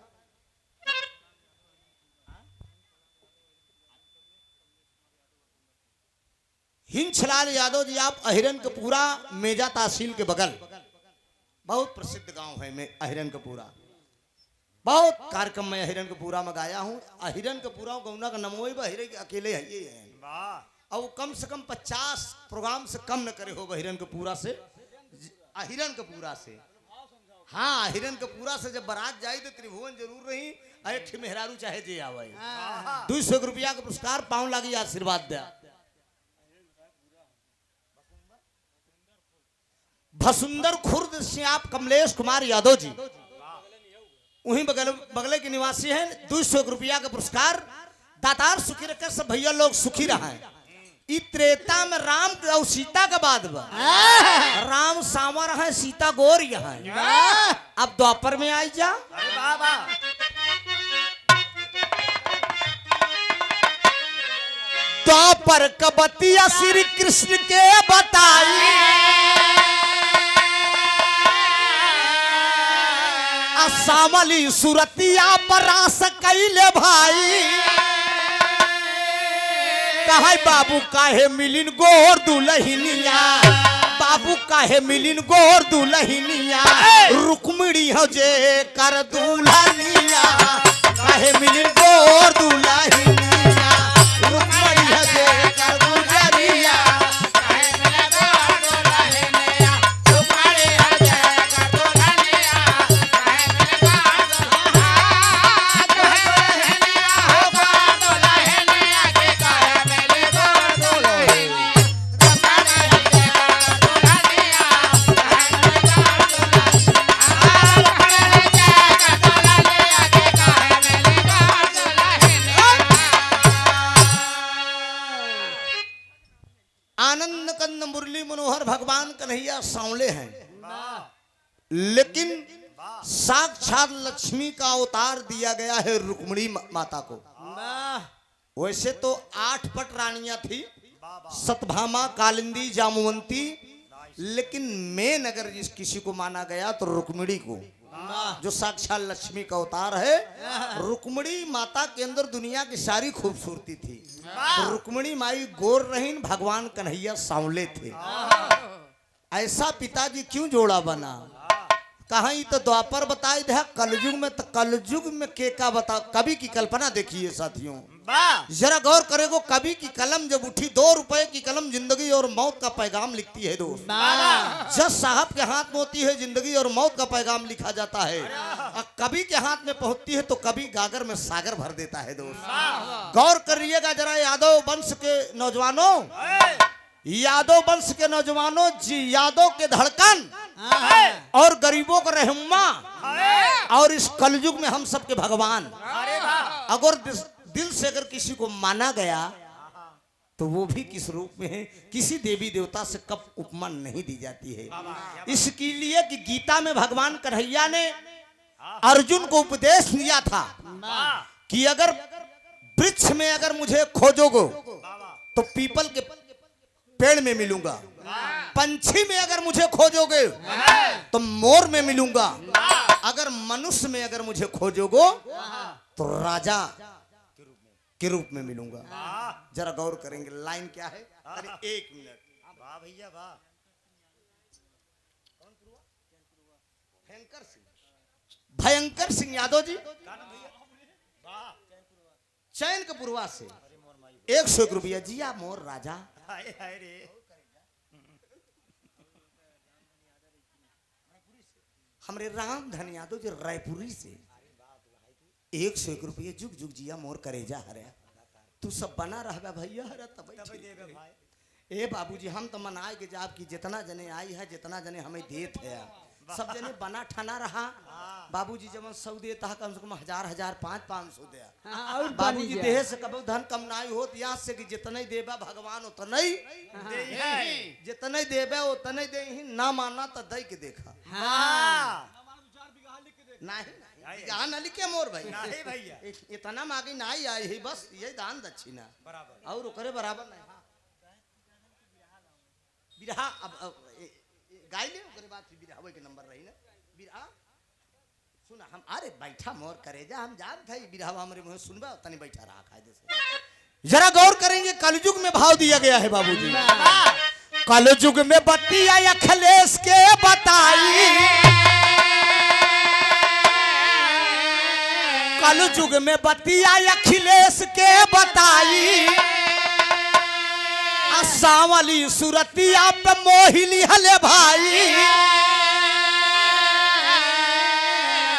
हिंचलाल यादव जी आप अहिरन का पूरा मेजा तहसील के बगल बहुत प्रसिद्ध गांव है में अहिरन का पूरा, बहुत कार्यक्रम में अहिरन का पूरा में गाया हूँ। अहिरन का पूरा गौना का नमोई बहिरे के अकेले है ये है, और कम से कम 50 प्रोग्राम से कम न करे हो अहिरन का पूरा से, अहिरन का पूरा से। हाँ अहिरन का पूरा से जब बारात जाई तो त्रिभुवन जरूर रही, एक मेहरारू चाहे जे आवे 200 रुपया का पुरस्कार पाँव लागी आशीर्वाद दे। भसुंदर खुर्द से आप कमलेश कुमार यादव जी वहीं बगले के निवासी हैं, 200 रुपया का पुरस्कार दातार सुखी रखकर सब भैया लोग सुखी रहा है। त्रेता में राम और सीता का बाद राम सांवर है, सीता गोर यहाँ है, अब द्वापर में आई जा। अरे वाह वाह, द्वापर का बतिया श्री कृष्ण के बताई, सामली सुरतिया बरास कैले भाई कहे बाबू काहे मिलिन गोर दुलहिनिया बाबू काहे मिलिन गोर दुलहिनिया रुक्मिणी हो जे कर दुल्हनिया काहे मिलिन गोर दुलहिनिया रुक्मिणी हो जे कर दुल्हनिया आनंद कंद मुरली मनोहर भगवान कन्हैया सांवले हैं लेकिन साक्षात लक्ष्मी का अवतार दिया गया है रुक्मिणी माता को। वैसे तो 8 पट रानियां थी सतभामा कालिंदी जामुवंती लेकिन मेन अगर जिस किसी को माना गया तो रुक्मिणी को जो साक्षात लक्ष्मी का अवतार है। रुक्मिणी माता के अंदर दुनिया की सारी खूबसूरती थी तो रुक्मिणी माई गोर रहीन भगवान कन्हैया सांवले थे। ऐसा पिताजी क्यों जोड़ा बना कहीं तो द्वापर बताए थे कलयुग में तो कलयुग में के का बता कवि की कल्पना देखिए साथियों जरा गौर करेगो कवि की कलम जब उठी 2 रुपए की कलम जिंदगी और मौत का पैगाम लिखती है दोस्त। जज साहब के हाथ में होती है जिंदगी और मौत का पैगाम लिखा जाता है और कवि के हाथ में पहुंचती है तो कवि गागर में सागर भर देता है दोस्त। गौर करिएगा जरा यादव वंश के नौजवानों यादव वंश के नौजवानों जी यादव के धड़कन और गरीबों का रहनुमा और इस कलयुग में हम सबके भगवान। अगर दिल से अगर किसी को माना गया तो वो भी किस रूप में है किसी देवी देवता से कब उपमा नहीं दी जाती है। इसके लिए कि गीता में भगवान कन्हैया ने अर्जुन को उपदेश दिया था कि अगर वृक्ष में अगर मुझे खोजोगे तो पीपल के पेड़ में मिलूंगा पंछी में अगर मुझे खोजोगे तो मोर में मिलूंगा अगर मनुष्य में अगर मुझे खोजोगे तो राजा के रूप में मिलूंगा। जरा गौर करेंगे लाइन क्या है। अरे 1 मिनट वाह भैया वाह भयंकर सिंह यादव जी चैन के पुरवा से 101 रुपया जिया मोर राजा हाय हाय रे हमरे राम धन यादव जी रायपुरी से 101 रुपये जुग जुग जिया मोर करेजा हरे तू सब बना रहा भैया हरे तब ए बाबूजी हम तो मनाए के जाब की जितना जने आई है जितना जने हमें देत है सब जने बना ठाना रहा बाबूजी जब 100 देता है कम से कम 1000 500 दे बाबूजी देह से कब धन कम नाई होत यहाँ से कि जितने देबा भगवान उतना ही जितने देबे उतने दे ही ना माना तो दई के देखा नहीं यहाँ न लिखे मोर भाई नहीं भैया इतना मांगी नहीं आई ही बस ये दान दक्षिणा बराबर और करे बराबर नहीं बिरहा अब गाय ले ओकरे बाद फिर बिरहा के नंबर रही ना बिरहा सुना हम अरे बैठा मोर करेजा हम जान था बिरहा हमरे मुंह सुनबा तनी बैठा रहा कायदे से। जरा गौर करेंगे कलयुग में भाव दिया गया है बाबूजी कलयुग में बतिया अखिलेश के बताई कलयुग में बतिया अखिलेश के बताई सावली सुरतिया पे मोहिनी हले भाई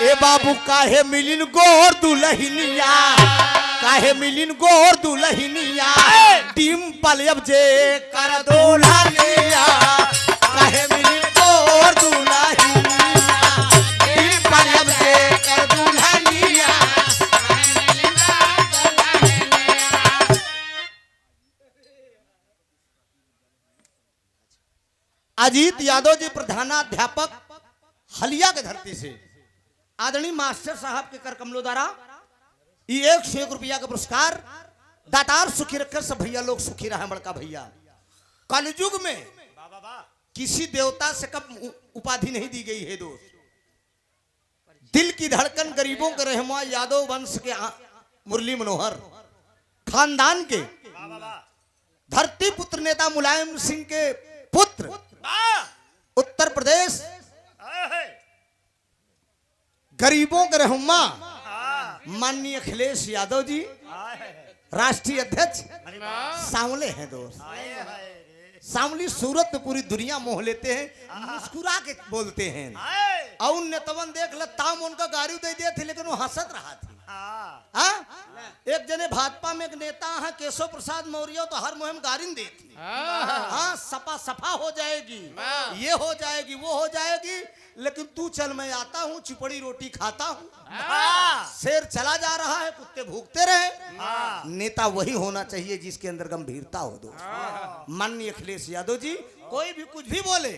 ए बाबू काहे मिलिन गोर दुलहिनिया काहे मिलिन गोर दुलहिनिया डिम्पल अब जे कर दुल्हनिया काहे मिलिन गोर दुलहिनिया डिम्पल अब जे कर दुल्हनिया। अजीत यादव जी प्रधानाध्यापक हलिया के धरती से आदरणीय मास्टर साहब के कर कमलों द्वारा 101 रुपया का पुरस्कार दातार सुखी रखकर सब भैया लोग सुखी रहे बड़का भैया। कलयुग में किसी देवता से कब उपाधि नहीं दी गई है दोस्त। दिल की धड़कन गरीबों के रहनुमा यादव वंश के मुरली मनोहर खानदान के वाह वाह वाह धरती पुत्र नेता मुलायम सिंह के पुत्र वाह उत्तर प्रदेश आए है गरीबों के रहनुमा हाँ माननीय अखिलेश यादव जी आए है राष्ट्रीय अध्यक्ष अरे वाह सांवले हैं दोस्त। आए है सांवली सूरत में पूरी दुनिया मोह लेते हैं, मुस्कुरा के बोलते हैं। आए और नेतवन देख लता उनका गाड़ी दे दिए थे लेकिन वो हंसत रहा थी। हाँ हाँ? एक जने भाजपा में एक नेता है केशव प्रसाद मौर्य तो हर मुहिम गारिन देती। हाँ सपा सफा हो जाएगी, ये हो जाएगी, वो हो जाएगी, लेकिन तू चल मैं आता हूँ चिपड़ी रोटी खाता हूँ। शेर चला जा रहा है कुत्ते भूखते रहे। नेता वही होना चाहिए जिसके अंदर गंभीरता हो। दो माननीय अखिलेश यादव जी कोई भी कुछ भी बोले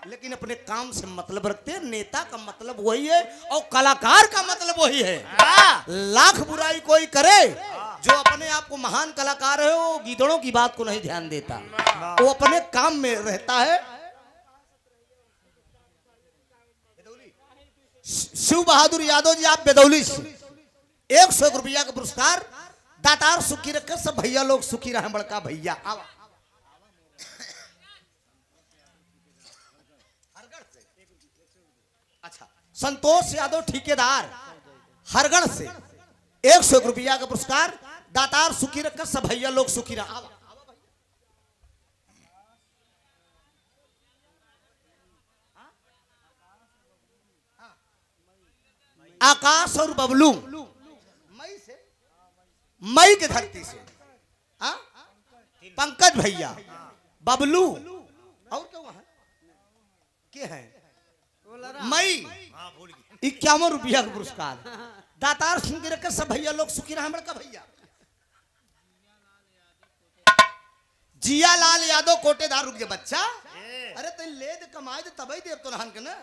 लेकिन अपने काम से मतलब रखते हैं। नेता का मतलब वही है और कलाकार का मतलब वही है। लाख बुराई कोई करे जो अपने आप को महान कलाकार है वो गीदड़ों की बात को नहीं ध्यान देता, वो अपने काम में रहता है। शिव बहादुर यादव जी आप बेदौली से 100 रुपया का पुरस्कार दातार सुखी रखे सब भैया लोग सुखी रहे। बड़का भैया अच्छा संतोष यादव ठेकेदार हरगढ़ से 100 रुपया का पुरस्कार दातार सुखी रखे सब भैया लोग सुखी रहे। आकाश और बबलू मई के धरती से पंकज भैया बबलू और क्या वहां के हैं मई 51 रुपया का पुरस्कार दातार सुन के रखे सब भैया लोग सुखी रहे। बड़का भैया जिया लाल यादव कोटेदार रुक गया बच्चा। अरे तेन ले दे कमाए दे तबई देव तो नहन के ना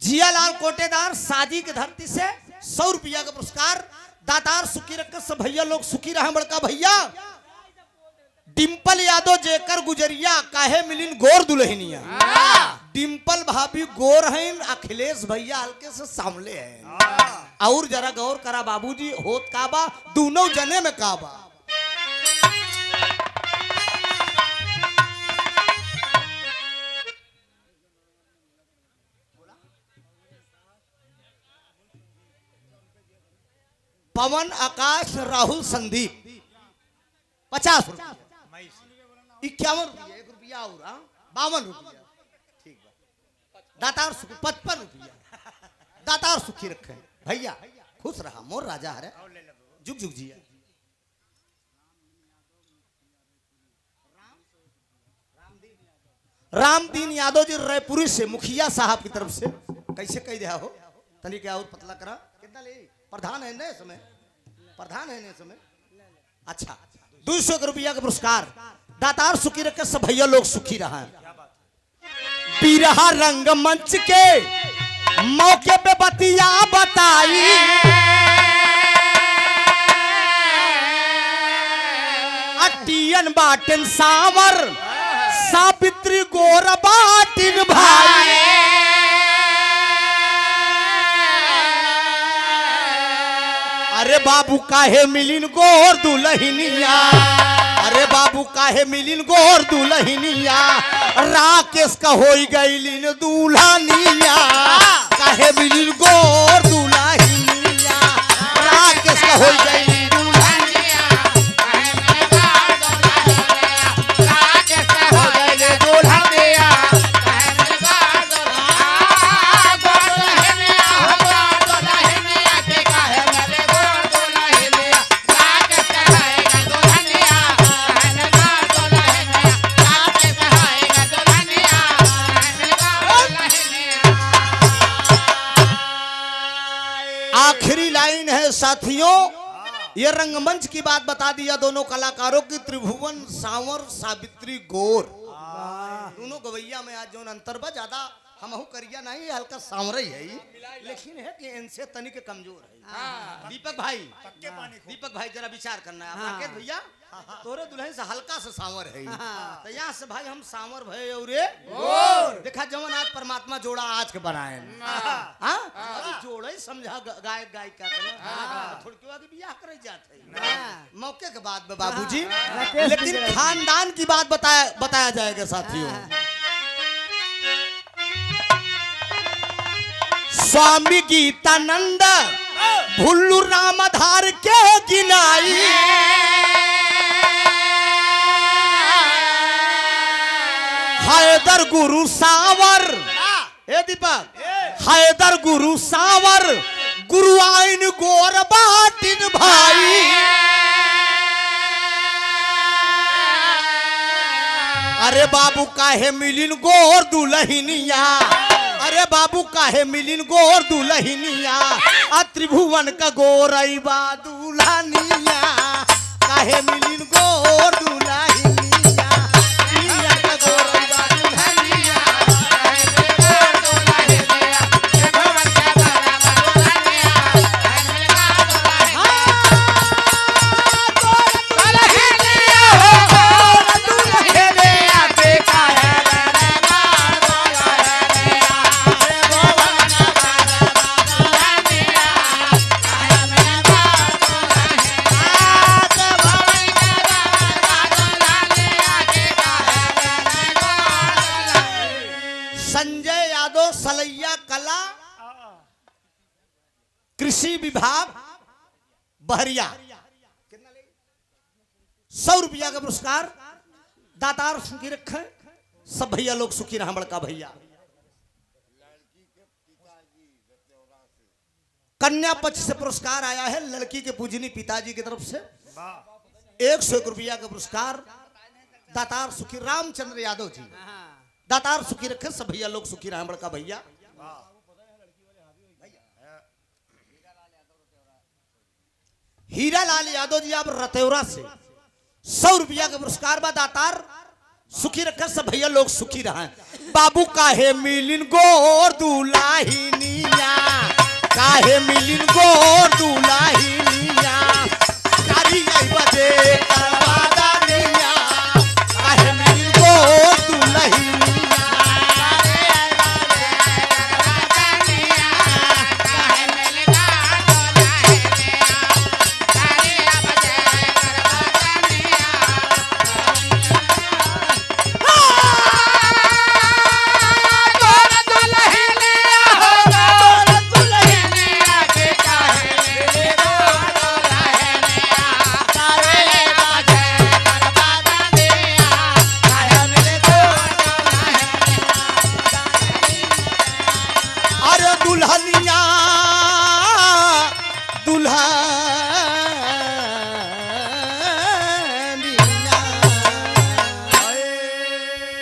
जियालाल कोटेदार साजी के धरती से 100 रुपया का पुरस्कार दातार सुखी रखे सब भैया लोग सुखी रहे। बड़का भैया डिंपल यादव जेकर गुजरिया काहे मिलिन गोर दुल्हनिया। डिंपल भाभी गोर हैं, अखिलेश भैया हल्के से सामले हैं। और जरा गौर करा बाबूजी होत काबा दोनों जने में काबा। पवन आकाश राहुल संदीप 50 रुपया 51 रुपया 1 रुपया और 52 रुपया ठीक है। दातार 55 रुपया दातार सुखी रखे भैया खुश रहा मोर राजा है जुग जुग जिया। रामदीन यादव जी रायपुरी से मुखिया साहब की तरफ से कैसे कह दिया हो तनी क्या और पतला करा कितना ले प्रधान है न समय प्रधान है न समय। अच्छा 200 रुपया का पुरस्कार दातार सुखी रखे सब भैया लोग सुखी रहा है। बिरहा रंगमंच के मौके पे बतिया बताई अटियन बाटन सावर सावित्री गोर बाटिन भाई। अरे बाबू काहे मिलिन गोर दुल्हनिया, अरे बाबू काहे मिलिन गोर दुल्हनिया, राकेश का होई गईलिन दुल्हनिया। काहे मिलिन गोर दुल्हनिया, राकेश का होई गईलिन दुल्हनिया। राकेश का हो गईलिन दुल्हनिया। आखिरी लाइन है साथियों, ये रंगमंच की बात बता दिया दोनों कलाकारों की। त्रिभुवन सांवर सावित्री गोर दोनों गवैया में आज जो अंतर बा ज्यादा हमहू करिया नहीं हल्का सांवरे ही है लेकिन है कि इनसे तनिक कमजोर है। दीपक भाई पक्के पानी खूब। दीपक भाई जरा विचार करना है आप राकेश भैया तोरे दुल्हन से हल्का से सांवर है तो यहाँ से भाई हम सांवर भय और देखा जवन आज परमात्मा जोड़ा आज के बनाए हाँ जोड़ा ही समझा गायक गायिका का थोड़के के बियाह करे जाते मौके के बाद में बाबूजी राकेश लेकिन बिगड़ गई। खानदान की बात बताया जाएगा साथियों। स्वामी गीतानंद भुल्लू रामधार के गिनाई हैदर गुरु सावर ए दीपक हैदर गुरु सावर गुरु आइन गोर बाटिन भाई अरे बाबू काहे मिलिन गोर दुलहिनिया अरे बाबू काहे मिलिन गोर दुलहिनिया आ त्रिभुवन का गोरैबा दुल्हनिया काहे मिलिन गोर दुलहिनिया त्रिभुवन का गोरैबा दुल्हनिया संजय यादव सलैया कला कृषि विभाग बहरिया 100 रुपया का पुरस्कार दातार सुखी रखे सब भैया लोग सुखी रहा बड़का भैया। कन्या पक्ष से पुरस्कार आया है लड़की के पूजनी पिताजी की तरफ से 101 रुपया का पुरस्कार दातार सुखी रामचंद्र यादव जी दातार सुखी रखे सब भैया लोग सुखी रहे बड़का भैया। हीरालाल यादव जी आप रतेवरा से 100 रुपया का पुरस्कार बा दातार सुखी रखे सब भैया लोग सुखी रहे। बाबू काहे मिलिन गोर दुलाहिनिया काहे मिलिन गोर दुलाहिनिया